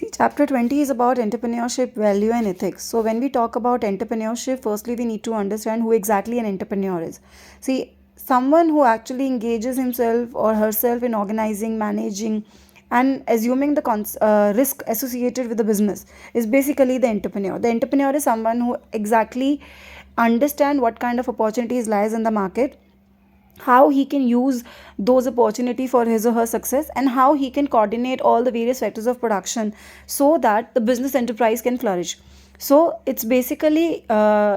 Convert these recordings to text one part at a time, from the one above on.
See, chapter 20 is about entrepreneurship, value, and ethics. So, when we talk about entrepreneurship, firstly, we need to understand who exactly an entrepreneur is. See, someone who actually engages himself or herself in organizing, managing, and assuming the risk associated with the business is basically the entrepreneur. The entrepreneur is someone who exactly understand what kind of opportunities lies in the market, how he can use those opportunity for his or her success, and how he can coordinate all the various factors of production so that the business enterprise can flourish. So it's basically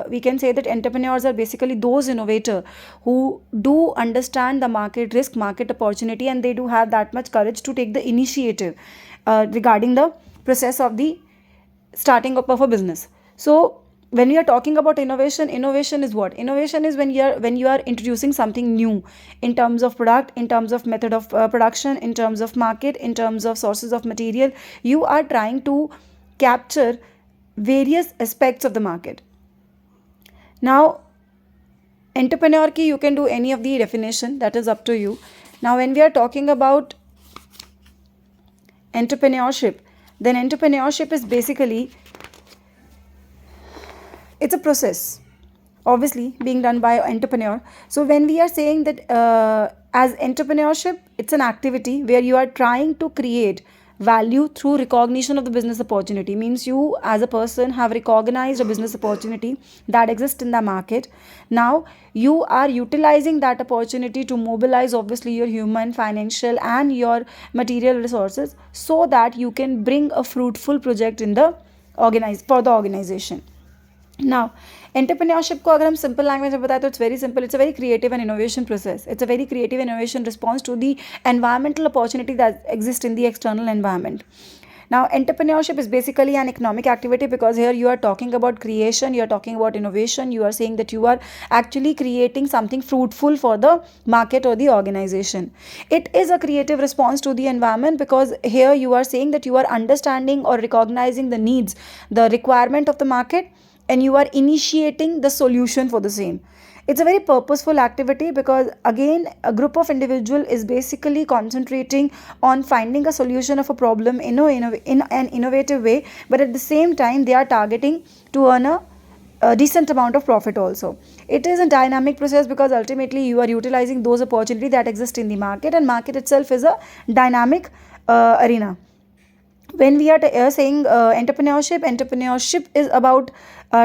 we can say that entrepreneurs are basically those innovator who do understand the market risk, market opportunity, and they do have that much courage to take the initiative regarding the process of the starting up of a business. So when we are talking about innovation, innovation is what? Innovation is when you are introducing something new in terms of product, in terms of method of production, in terms of market, in terms of sources of material. You are trying to capture various aspects of the market. Now, entrepreneur ki you can do any of the definition, that is up to you. Now, when we are talking about entrepreneurship, then entrepreneurship is basically, it's a process obviously being done by an entrepreneur. So when we are saying that as entrepreneurship, it's an activity where you are trying to create value through recognition of the business opportunity. Means you as a person have recognized a business opportunity that exists in the market. Now you are utilizing that opportunity to mobilize obviously your human, financial, and your material resources so that you can bring a fruitful project in the organization. Now, entrepreneurship को अगर हम simple language में बताएं तो it's very simple. It's a very creative and innovation process. It's a very creative innovation response to the environmental opportunity that exists in the external environment. Now, entrepreneurship is basically an economic activity because here you are talking about creation, you are talking about innovation, you are saying that you are actually creating something fruitful for the market or the organization. It is a creative response to the environment because here you are saying that you are understanding or recognizing the needs, the requirement of the market, and you are initiating the solution for the same. It's a very purposeful activity because again a group of individual is basically concentrating on finding a solution of a problem in an innovative way, but at the same time they are targeting to earn a decent amount of profit also. It is a dynamic process because ultimately you are utilizing those opportunities that exist in the market, and market itself is a dynamic arena. When we are saying entrepreneurship is about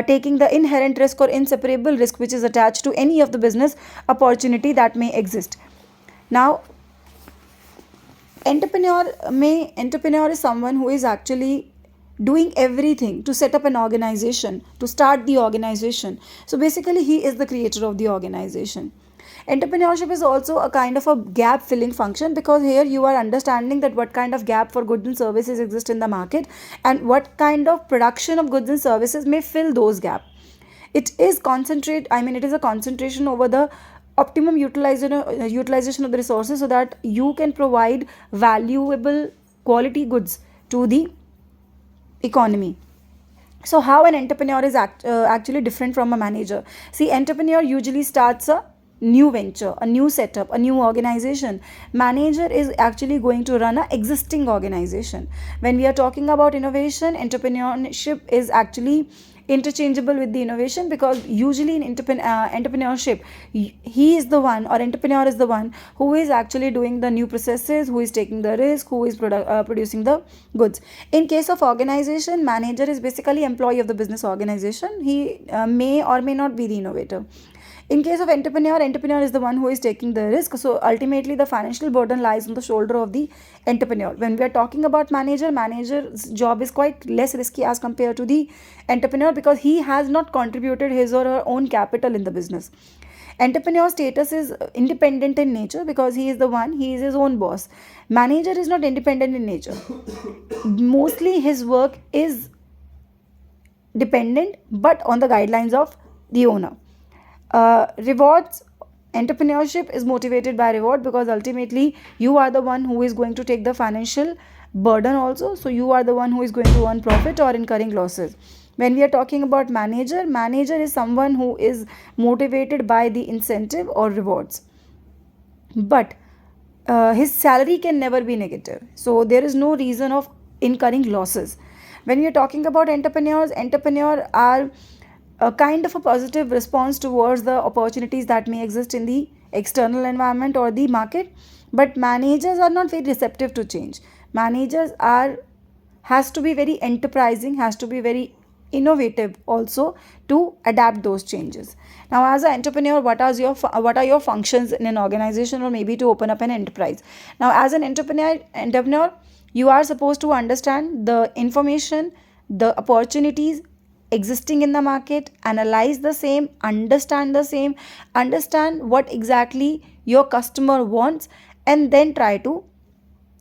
taking the inherent risk or inseparable risk which is attached to any of the business opportunity that may exist. Now, entrepreneur is someone who is actually doing everything to set up an organization, to start the organization. So basically he is the creator of the organization. Entrepreneurship is also a kind of a gap filling function because here you are understanding that what kind of gap for goods and services exist in the market and what kind of production of goods and services may fill those gap. It is a concentration over the optimum utilization of the resources so that you can provide valuable quality goods to the economy. So how an entrepreneur is actually different from a manager? See, entrepreneur usually starts a new venture, a new setup, a new organization. Manager is actually going to run an existing organization. When we are talking about innovation, entrepreneurship is actually interchangeable with the innovation because usually in entrepreneurship he is the one, or entrepreneur is the one who is actually doing the new processes, who is taking the risk, who is producing the goods. In case of organization, manager is basically employee of the business organization. He may or may not be the innovator. In case of entrepreneur is the one who is taking the risk. So ultimately the financial burden lies on the shoulder of the entrepreneur. When we are talking about manager's job is quite less risky as compared to the entrepreneur because he has not contributed his or her own capital in the business. Entrepreneur status is independent in nature because he is his own boss. Manager is not independent in nature. Mostly his work is dependent but on the guidelines of the owner. Rewards, entrepreneurship is motivated by reward because ultimately you are the one who is going to take the financial burden also. So you are the one who is going to earn profit or incurring losses. When we are talking about manager is someone who is motivated by the incentive or rewards, but his salary can never be negative. So there is no reason of incurring losses. When we are talking about entrepreneurs are a kind of a positive response towards the opportunities that may exist in the external environment or the market. But managers are not very receptive to change. Managers are has to be very enterprising, has to be very innovative also to adapt those changes. Now, as an entrepreneur, what are your functions in an organization, or maybe to open up an enterprise? Now, as an entrepreneur, you are supposed to understand the information, the opportunities existing in the market, analyze the same, understand what exactly your customer wants, and then try to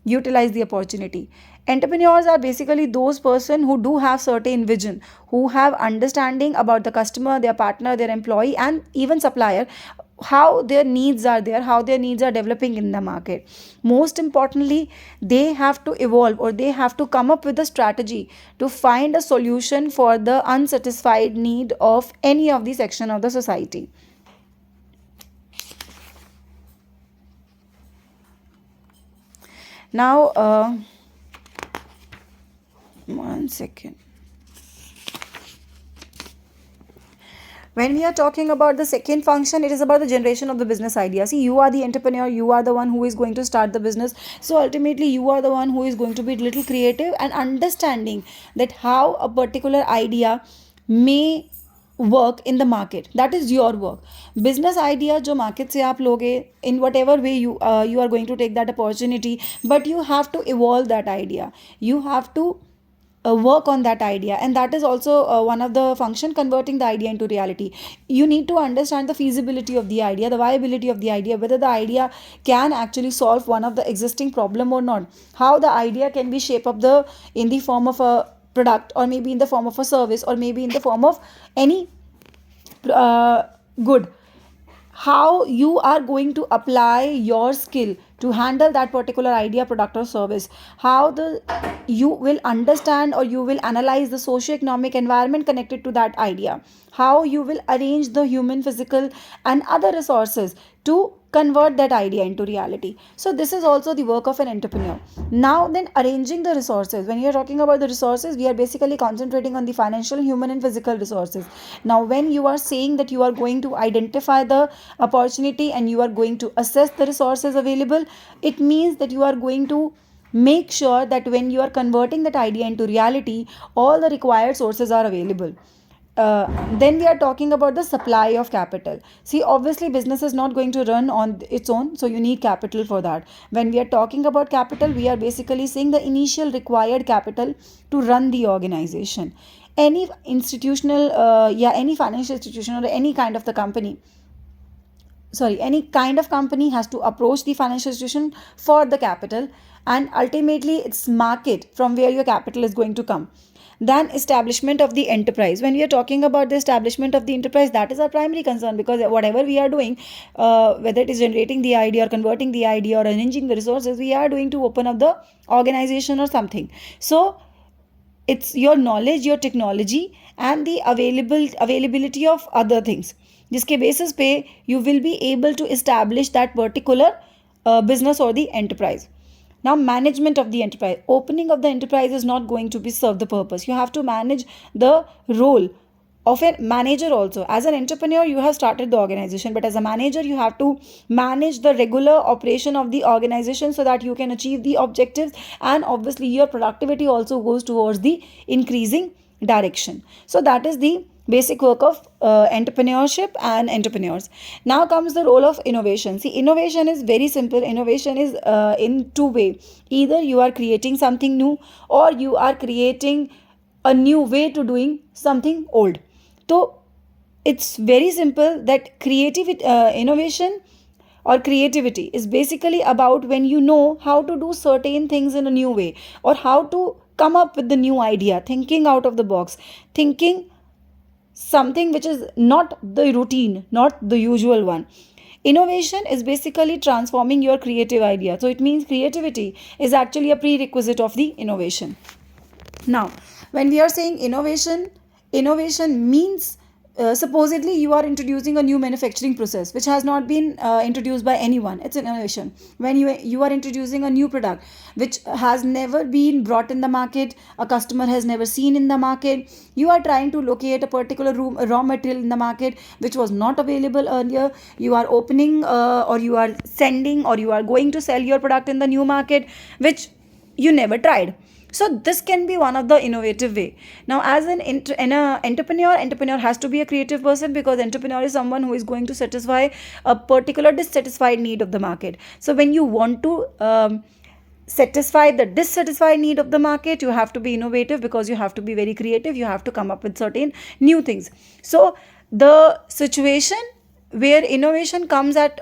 utilize the opportunity. Entrepreneurs are basically those person who do have certain vision, who have understanding about the customer, their partner, their employee, and even supplier, how their needs are there, how their needs are developing in the market. Most importantly, they have to evolve, or they have to come up with a strategy to find a solution for the unsatisfied need of any of the section of the society. Now, one second. When we are talking about the second function, it is about the generation of the business idea. See, you are the entrepreneur, you are the one who is going to start the business. So ultimately, you are the one who is going to be little creative and understanding that how a particular idea may work in the market. That is your work. Business idea जो market से आप लोगे, in whatever way you are going to take that opportunity, but you have to evolve that idea. You have to work on that idea, and that is also one of the function, converting the idea into reality. You need to understand the feasibility of the idea, the viability of the idea, whether the idea can actually solve one of the existing problem or not, how the idea can be shaped up the in the form of a product, or maybe in the form of a service, or maybe in the form of any uh, good, how you are going to apply your skill to handle that particular idea, product, or service, how the you will understand, or you will analyze the socio-economic environment connected to that idea, how you will arrange the human, physical, and other resources to convert that idea into reality. So this is also the work of an entrepreneur. Now then, arranging the resources. When you are talking about the resources, we are basically concentrating on the financial, human, and physical resources. Now, when you are saying that you are going to identify the opportunity and you are going to assess the resources available, it means that you are going to make sure that when you are converting that idea into reality, all the required sources are available. Then we are talking about the supply of capital. See, obviously, business is not going to run on its own, so you need capital for that. When we are talking about capital, we are basically saying the initial required capital to run the organization. Any institutional, any financial institution, or any kind of the company, any kind of company has to approach the financial institution for the capital, and ultimately it's market from where your capital is going to come. Then establishment of the enterprise. When we are talking about the establishment of the enterprise, that is our primary concern, because whatever we are doing, whether it is generating the idea, or converting the idea, or arranging the resources, we are doing to open up the organization or something. So it's your knowledge, your technology, and the availability of other things, जिसके basis पे you will be able to establish that particular business or the enterprise. Now, management of the enterprise. Opening of the enterprise is not going to be serve the purpose. You have to manage the role of a manager also. As an entrepreneur, you have started the organization, but as a manager, you have to manage the regular operation of the organization so that you can achieve the objectives, and obviously your productivity also goes towards the increasing direction. So that is the basic work of entrepreneurship and entrepreneurs. Now comes the role of innovation. See, innovation is very simple. Innovation is in two way. Either you are creating something new, or you are creating a new way to doing something old. So it's very simple that innovation or creativity is basically about when you know how to do certain things in a new way, or how to come up with the new idea, thinking out of the box, thinking something which is not the routine, not the usual one. Innovation is basically transforming your creative idea. So it means creativity is actually a prerequisite of the innovation. Now, when we are saying innovation, innovation means supposedly you are introducing a new manufacturing process which has not been introduced by anyone. It's innovation. When you are introducing a new product which has never been brought in the market, a customer has never seen in the market, you are trying to locate a particular raw material in the market which was not available earlier, you are opening or you are sending or you are going to sell your product in the new market which you never tried. So this can be one of the innovative way. Now as entrepreneur has to be a creative person, because entrepreneur is someone who is going to satisfy a particular dissatisfied need of the market. So when you want to satisfy the dissatisfied need of the market, you have to be innovative, because you have to be very creative, you have to come up with certain new things. So the situation where innovation comes at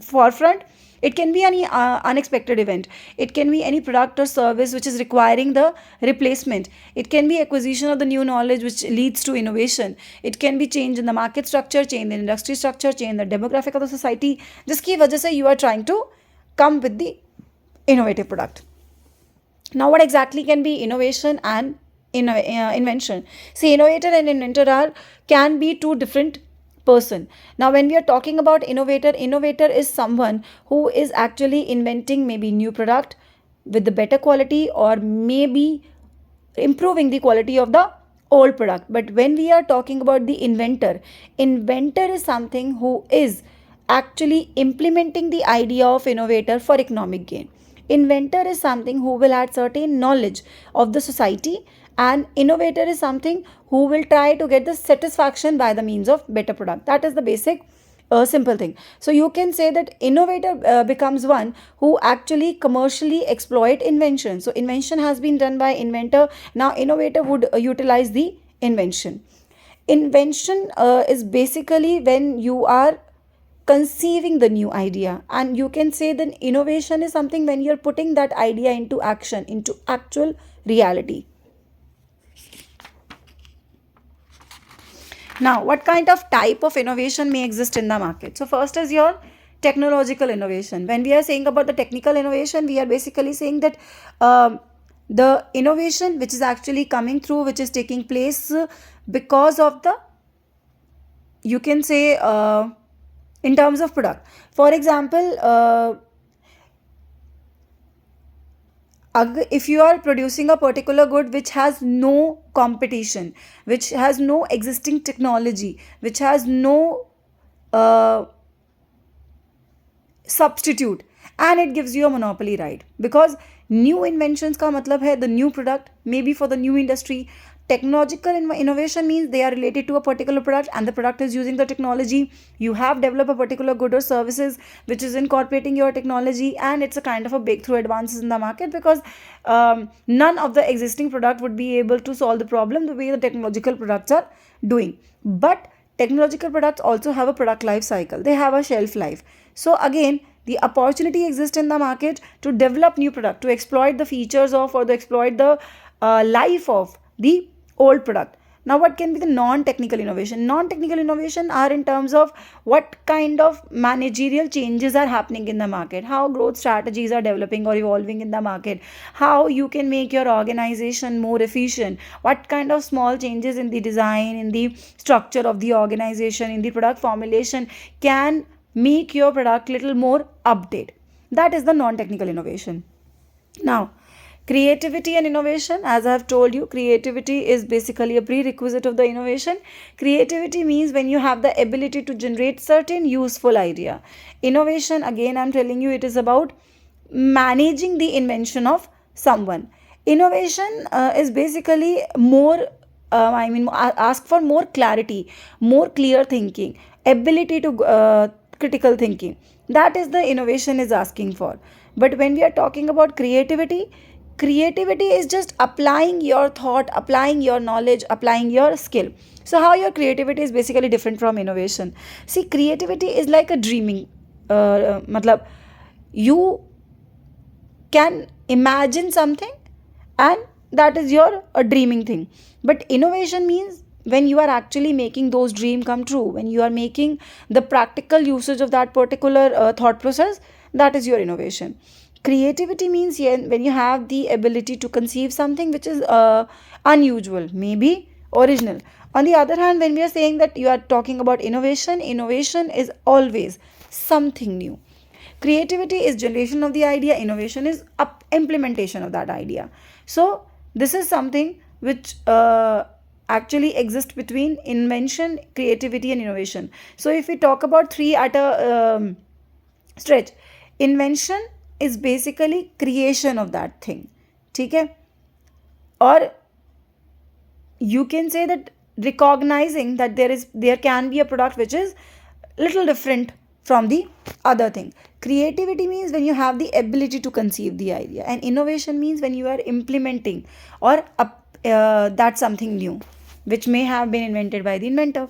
forefront, it can be any unexpected event, it can be any product or service which is requiring the replacement, it can be acquisition of the new knowledge which leads to innovation, it can be change in the market structure, change in the industry structure, change in the demographic of the society, जिसकी वजह से you are trying to come with the innovative product. Now what exactly can be innovation and invention? See, innovator and inventor can be two different person. Now when we are talking about innovator is someone who is actually inventing maybe new product with the better quality, or maybe improving the quality of the old product. But when we are talking about the inventor is something who is actually implementing the idea of innovator for economic gain. Inventor is something who will add certain knowledge of the society, and innovator is something who will try to get the satisfaction by the means of better product. That is the basic simple thing. So you can say that innovator becomes one who actually commercially exploit invention. So invention has been done by inventor, now innovator would utilize the invention. Invention is basically when you are conceiving the new idea, and you can say that innovation is something when you're putting that idea into action, into actual reality. Now what kind of type of innovation may exist in the market? So first is your technological innovation. When we are saying about the technical innovation, we are basically saying that the innovation which is actually coming through, which is taking place because of the, you can say, in terms of product. For example, if you are producing a particular good which has no competition, which has no existing technology, which has no substitute, and it gives you a monopoly right, because new inventions का मतलब है the new product, maybe for the new industry. Technological innovation means they are related to a particular product, and the product is using the technology. You have developed a particular good or services which is incorporating your technology, and it's a kind of a breakthrough advances in the market, because none of the existing product would be able to solve the problem the way the technological products are doing. But technological products also have a product life cycle, they have a shelf life. So again, the opportunity exists in the market to develop new product, to exploit the features of, or to exploit the life of the old product. Now what can be the non-technical innovation? Non-technical innovation are in terms of what kind of managerial changes are happening in the market, how growth strategies are developing or evolving in the market, how you can make your organization more efficient, what kind of small changes in the design, in the structure of the organization, in the product formulation can make your product little more update. That is the non-technical innovation. Now creativity and innovation, as I have told you, creativity is basically a prerequisite of the innovation. Creativity means when you have the ability to generate certain useful idea. Innovation, again I'm telling you, it is about managing the invention of someone. Innovation is basically more ask for more clarity, more clear thinking, ability to critical thinking. That is the innovation is asking for. But when we are talking about creativity, creativity is just applying your thought, applying your knowledge, applying your skill. So how your creativity is basically different from innovation? See, creativity is like a dreaming. Matlab, you can imagine something, and that is your a dreaming thing. But innovation means when you are actually making those dream come true, when you are making the practical usage of that particular thought process, that is your innovation. Creativity means when you have the ability to conceive something which is unusual, maybe original, On the other hand, when we are saying that you are talking about innovation, innovation is always something new. Creativity is generation of the idea, innovation is implementation of that idea. So this is something which actually exists between invention, creativity and innovation. So if we talk about three at a stretch, invention is basically creation of that thing, okay? Or you can say that recognizing that there can be a product which is little different from the other thing. Creativity means when you have the ability to conceive the idea, and innovation means when you are implementing or that's something new which may have been invented by the inventor.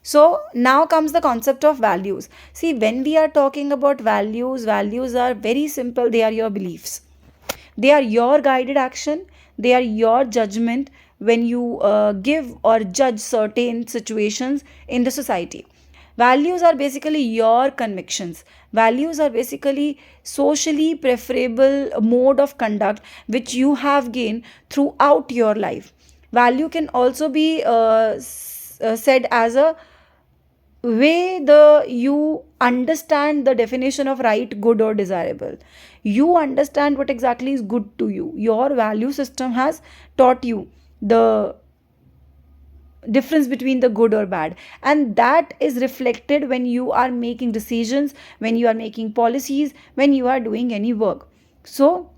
So now comes the concept of values. See, when we are talking about values, values are very simple. They are your beliefs, they are your guided action, they are your judgment when you give or judge certain situations in the society. Values are basically your convictions. Values are basically socially preferable mode of conduct which you have gained throughout your life. Value can also be said as a way the you understand the definition of right, good or desirable. You understand what exactly is good to you. Your value system has taught you the difference between the good or bad, and that is reflected when you are making decisions, when you are making policies, when you are doing any work. So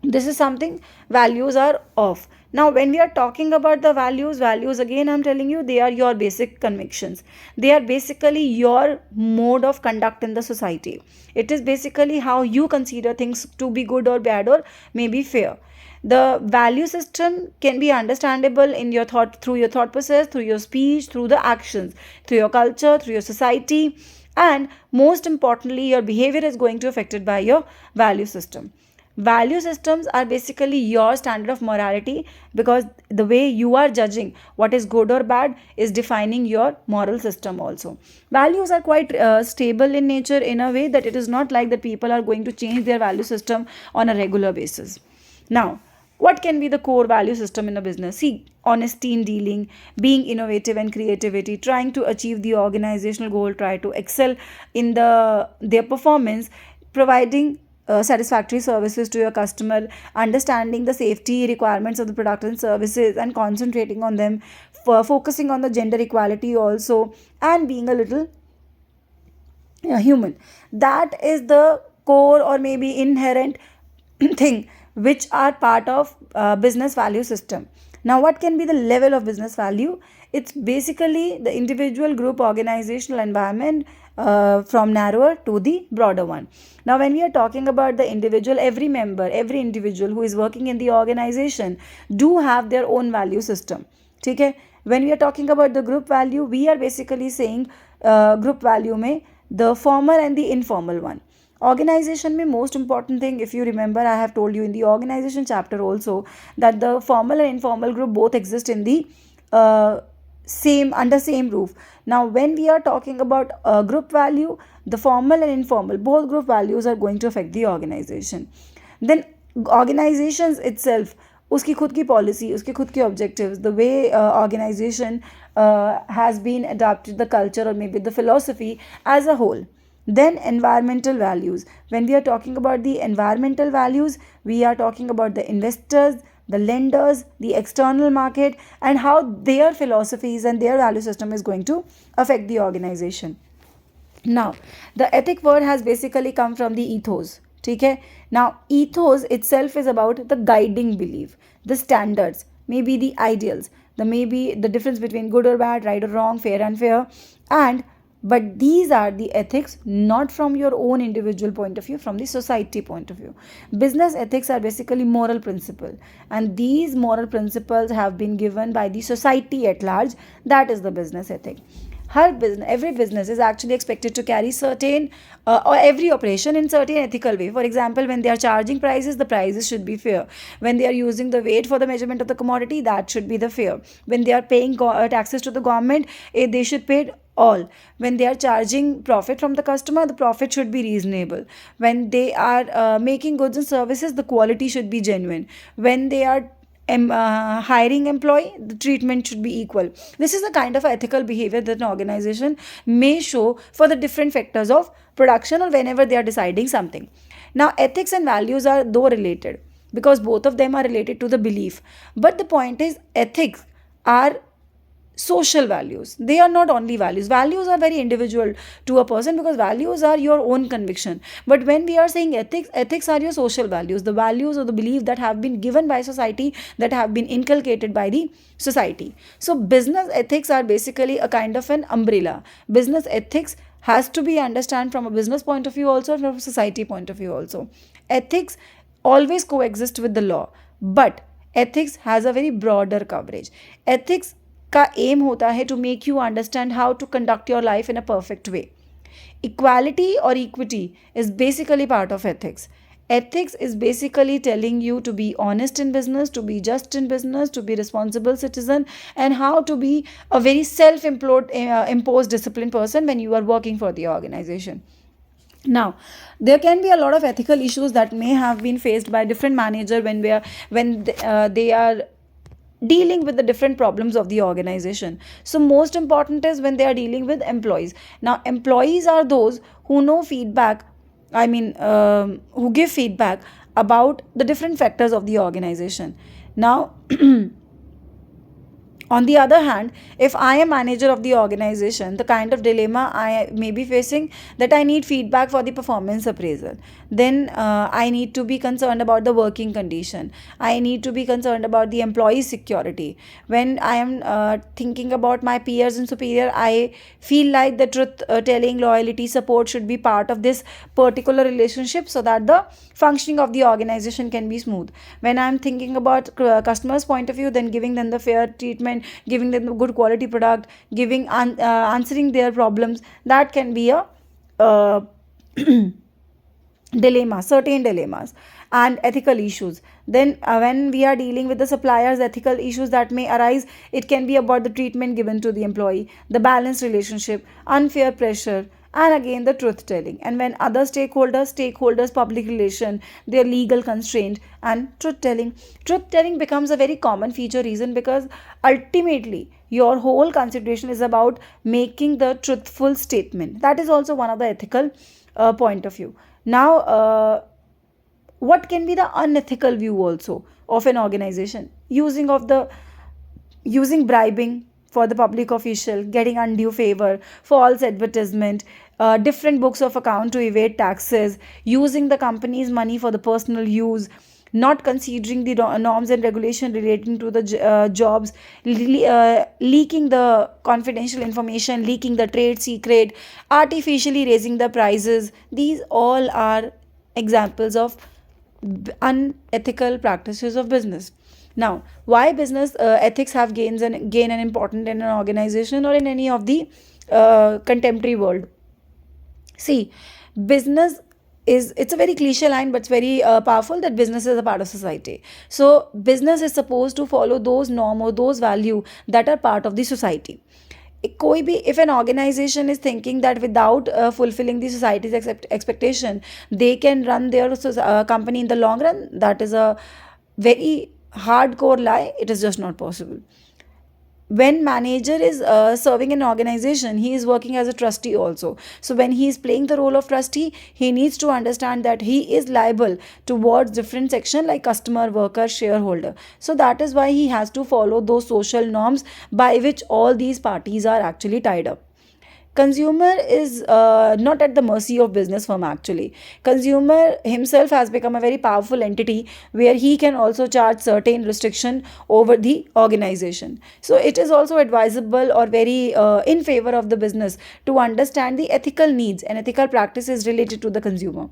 this is something values are of. Now when we are talking about the values, values again I'm telling you, they are your basic convictions. They are basically your mode of conduct in the society. It is basically how you consider things to be good or bad or maybe fair. The value system can be understandable in your thought, through your thought process, through your speech, through the actions, through your culture, through your society, and most importantly your behavior is going to be affected by your value system. Value systems are basically your standard of morality, because the way you are judging what is good or bad is defining your moral system also. Values are quite stable in nature, in a way that it is not like that people are going to change their value system on a regular basis. Now what can be the core value system in a business? See, honesty in dealing, being innovative and creativity, trying to achieve the organizational goal, try to excel in their performance, providing satisfactory services to your customer, understanding the safety requirements of the product and services and concentrating on them, for focusing on the gender equality also, and being a little human. That is the core or maybe inherent thing which are part of business value system. Now what can be the level of business value? It's basically the individual, group, organizational environment, from narrower to the broader one. Now when we are talking about the individual, every member, every individual who is working in the organization do have their own value system, okay? When we are talking about the group value, we are basically saying group value में the formal and the informal one. Organization में most important thing, if you remember, I have told you in the organization chapter also that the formal and informal group both exist in the same roof. Now when we are talking about group value, the formal and informal, both group values are going to affect the organization. Then organizations itself, उसकी खुद की policy, उसके खुद के objectives, the way organization has been adapted, the culture or maybe the philosophy as a whole. Then environmental values. When we are talking about the environmental values, we are talking about the investors, the lenders, the external market, and how their philosophies and their value system is going to affect the organization. Now the ethic word has basically come from the ethos, okay? Now ethos itself is about the guiding belief, the standards, maybe the ideals, the maybe the difference between good or bad, right or wrong, fair and fair, and but these are the ethics not from your own individual point of view, from the society point of view. Business ethics are basically moral principle, and these moral principles have been given by the society at large. That is the business ethic. Every business is actually expected to carry certain or every operation in certain ethical way. For example, when they are charging prices, the prices should be fair. When they are using the weight for the measurement of the commodity, that should be the fair. When they are paying taxes to the government, they should pay all. When they are charging profit from the customer, the profit should be reasonable. When they are making goods and services, the quality should be genuine. When they are hiring employee, the treatment should be equal. This is the kind of ethical behavior that an organization may show for the different factors of production or whenever they are deciding something. Now, ethics and values are though related because both of them are related to the belief. But the point is, ethics are social values. They are not only values. Values are very individual to a person because values are your own conviction. But when we are saying ethics, ethics are your social values, the values or the belief that have been given by society, that have been inculcated by the society. So business ethics are basically a kind of an umbrella. Business ethics has to be understood from a business point of view also, from a society point of view also. Ethics always coexist with the law, but ethics has a very broader coverage. Ethics का aim होता है to make you understand how to conduct your life in a perfect way. Equality or equity is basically part of ethics. Ethics is basically telling you to be honest in business, to be just in business, to be responsible citizen, and how to be a very self-imposed disciplined person when you are working for the organization. Now, there can be a lot of ethical issues that may have been faced by different manager when they are dealing with the different problems of the organization. So most important is when they are dealing with employees. Now employees are those who know feedback, who give feedback about the different factors of the organization. Now on the other hand, if I am manager of the organization, the kind of dilemma I may be facing, that I need feedback for the performance appraisal. Then I need to be concerned about the working condition. I need to be concerned about the employee security. When I am thinking about my peers and superior, I feel like the truth telling, loyalty, support should be part of this particular relationship so that the functioning of the organization can be smooth. When I am thinking about customers' point of view, then giving them the fair treatment, giving them good quality product, answering their problems, that can be a dilemma, certain dilemmas and ethical issues. Then when we are dealing with the suppliers, ethical issues that may arise, it can be about the treatment given to the employee, the balanced relationship, unfair pressure, and again the truth telling. And when other stakeholders, public relation, their legal constraint, and truth telling becomes a very common feature reason because ultimately your whole consideration is about making the truthful statement. That is also one of the ethical point of view. Now what can be the unethical view also of an organization? Using bribing for the public official, getting undue favor, false advertisement, different books of account to evade taxes, using the company's money for the personal use, not considering the norms and regulation relating to the jobs, leaking the confidential information, leaking the trade secret, artificially raising the prices. These all are examples of unethical practices of business. Now, why business ethics have gain an important in an organization or in any of the contemporary world? See, business it's a very cliche line, but it's very powerful that business is a part of society. So business is supposed to follow those norm or those value that are part of the society. कोई भी if an organization is thinking that without fulfilling the society's expectation they can run their company in the long run, that is a very hardcore lie. It is just not possible. When manager is serving an organization, he is working as a trustee also. So when he is playing the role of trustee, he needs to understand that he is liable towards different section like customer, worker, shareholder. So that is why he has to follow those social norms by which all these parties are actually tied up. Consumer is not at the mercy of business firm actually. Consumer himself has become a very powerful entity where he can also charge certain restriction over the organization. So it is also advisable or very in favor of the business to understand the ethical needs and ethical practices related to the consumer.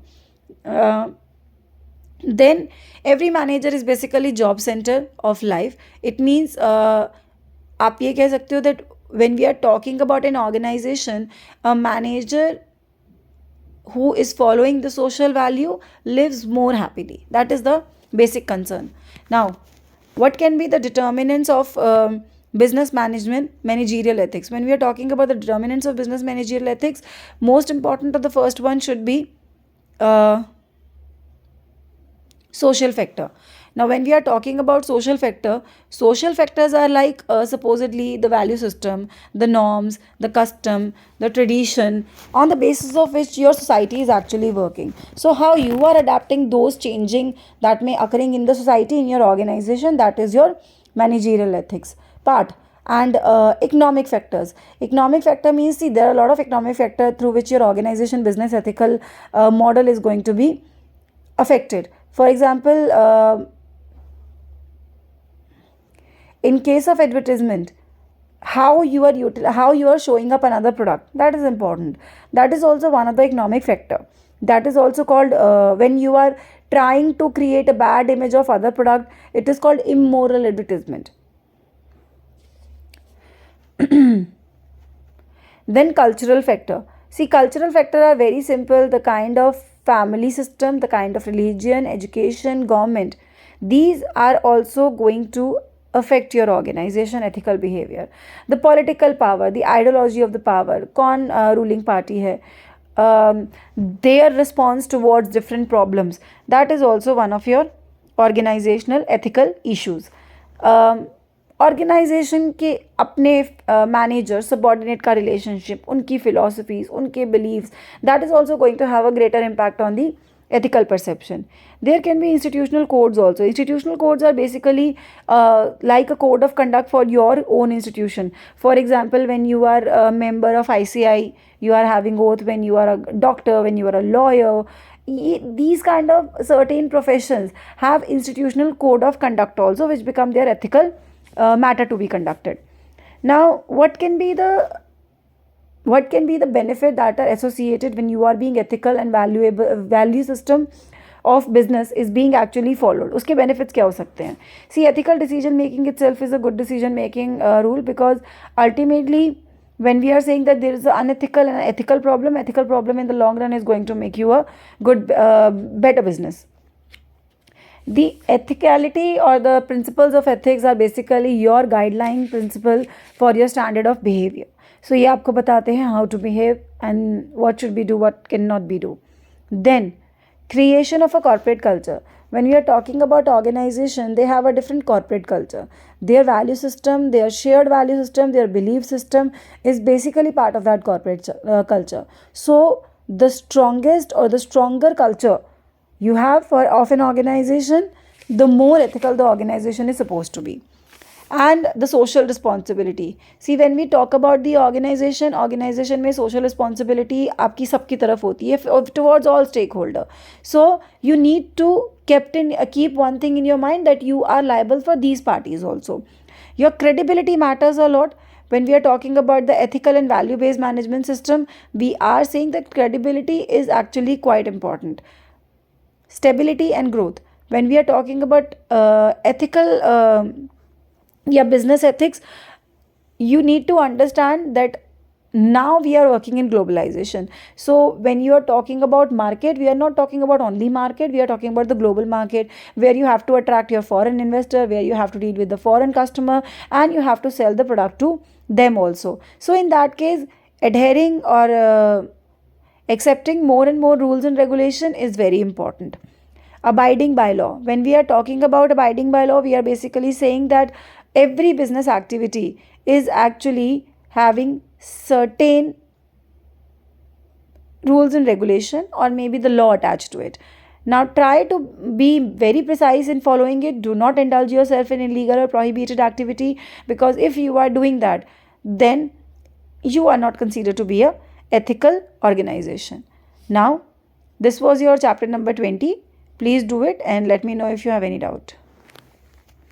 Then every manager is basically job center of life. It means आप ये कह सकते हो that when we are talking about an organization, a manager who is following the social value lives more happily. That is the basic concern. Now, what can be the determinants of business management managerial ethics? When we are talking about the determinants of business managerial ethics, most important of the first one should be social factor. Now, when we are talking about social factors are like supposedly the value system, the norms, the custom, the tradition, on the basis of which your society is actually working. So, how you are adapting those changing that may occurring in the society, in your organization, that is your managerial ethics part. And economic factors. Economic factor means, see, there are a lot of economic factor through which your organization business ethical model is going to be affected. For example, in case of advertisement, how you are showing up another product, that is important. That is also one of the economic factor. That is also called, when you are trying to create a bad image of other product, it is called immoral advertisement. Then cultural factor. See, cultural factor are very simple. The kind of family system, the kind of religion, education, government, these are also going to affect your organization ethical behavior. The political power, the ideology of the power, कौन ruling party है, their response towards different problems, that is also one of your organizational ethical issues. Organisation के अपने manager subordinate का relationship, उनकी philosophies, उनके believes, that is also going to have a greater impact on the ethical perception. There can be institutional codes also. Institutional codes are basically like a code of conduct for your own institution. For example, when you are a member of ICI, you are having oath. When you are a doctor, when you are a lawyer, these kind of certain professions have institutional code of conduct also, which become their ethical matter to be conducted. Now, what can be the benefit that are associated when you are being ethical and value system of business is being actually followed? Uske benefits kya ho sakte hain? See, ethical decision making itself is a good decision making rule, because ultimately when we are saying that there is an unethical and an ethical problem in the long run is going to make you a good better business. The ethicality or the principles of ethics are basically your guideline principle for your standard of behavior. So ये आपको बताते हैं how to behave and what should be do, what cannot be do. Then creation of a corporate culture. When we are talking about organization, they have a different corporate culture. Their value system, their shared value system, their belief system is basically part of that corporate culture. So the strongest or the stronger culture you have of an organization, the more ethical the organization is supposed to be. And the social responsibility. See, when we talk about the organization में social responsibility आपकी सबकी तरफ होती है towards all stakeholder. So you need to keep one thing in your mind, that you are liable for these parties also. Your credibility matters a lot. When we are talking about the ethical and value-based management system, we are saying that credibility is actually quite important. Stability and growth. When we are talking about ethical business ethics, you need to understand that now we are working in globalization. So when you are talking about market, we are not talking about only market, we are talking about the global market, where you have to attract your foreign investor, where you have to deal with the foreign customer, and you have to sell the product to them also. So in that case, adhering or accepting more and more rules and regulation is very important. Abiding by law. When we are talking about abiding by law, we are basically saying that every business activity is actually having certain rules and regulation, or maybe the law attached to it. Now try to be very precise in following it. Do not indulge yourself in illegal or prohibited activity, because if you are doing that, then you are not considered to be a ethical organization. Now, this was your chapter number 20. Please do it and let me know if you have any doubt.